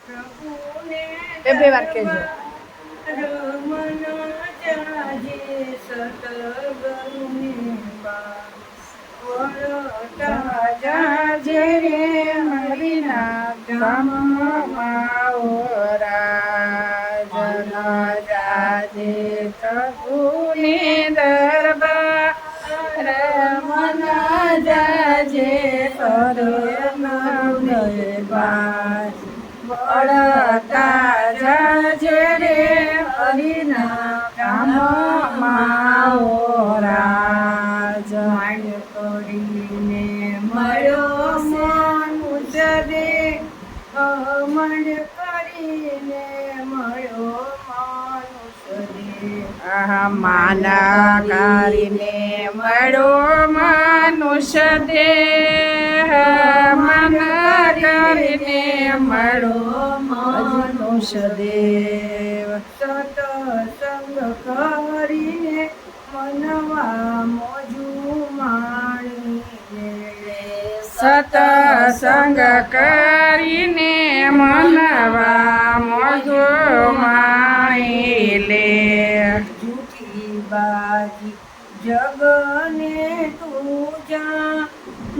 પ્રભુને બે વાર કહેજો. રમન જાજે સતગુરુને વળતા જાજે રે હરિના ધામમાં ઓરા જન જાજે પ્રભુને દરબાર મન જાજે પ્રભુને દરબાર વળતા જાજે રે હરિના ધામમાં ઓરા માન કરીને મળ્યો મનુષ્ય દેહ મન કરીને મળ્યો મનુષ્ય દેહ માના કરીને મળો મનુષ્ય દેહ મન કરીને મળો મનુષ્ય દેવ સતસંગ કરીને મનવા મોજુ માણીને સતસંગ કરીને મનવા મોજો માણી લે જૂઠી બાજી જગને તું જા ન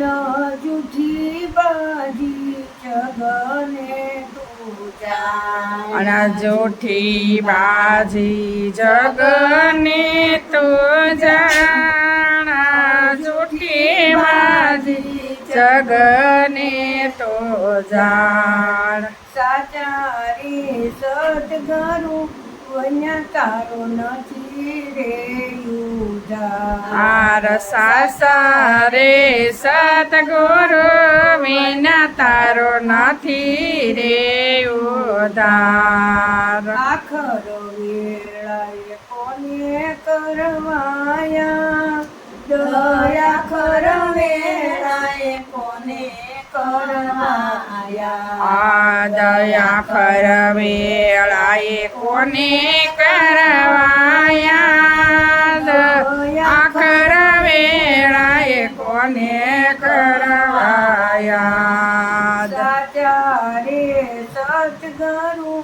જૂઠી બાજી જગને તું જા અને જૂઠી બાજી જગને તો જાણ જૂઠી બાજી જગને તો જાણ સાચારી સદગરુ વન્ય તારો નથી રે યુધા આર સાસરે સતગુરુ વિના તારો નથી રે ઉધાર આખર વેળાએ કોને કરવાયા દયાખર વેળાએ કોને કરવાયા દયા ખર વેળાએ કોને કરવાયા આખર વેળાએ કોને કરવાયા સાચા રે સતગરુ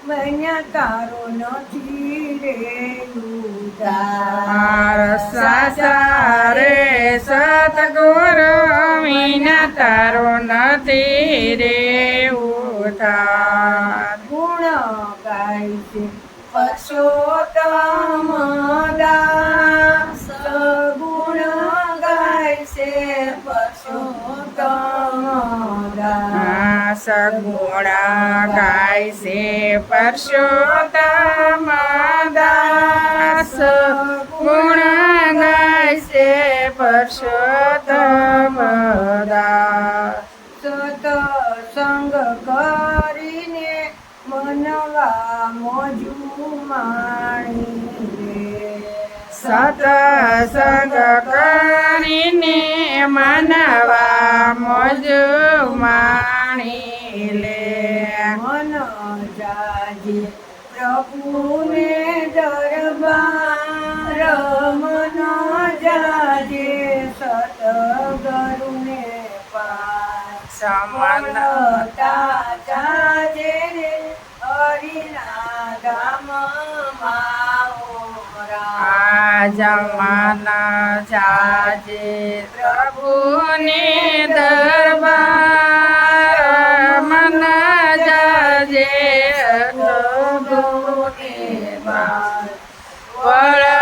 બન્યા તારો નથી રે ઉધાર સાસા રે સતગુરુ વિના તારો નથી રે ઉધાર ગુણ ગાય છે પરસોત્તમ દાસ ગુણ ગાય છે પરસોત્તમ દાસ સગુણ ગાય છે પરસોત્તમ દાસ ગુણ ગાય છે પરસોત્તમ દાસ સતસંગ કરીને મનવા મોજુ માણી સતસંગ કરીને મનવા મોજ માણી લે મન જાજે પ્રભુને દરબાર મન જાજે સતગરુને પાર સમનતા જાજે રે હરિના ધામમાં ઓરા જમાના જાજે પ્રભુને દરબાર મન જાજે પ્રભુને બાર વળ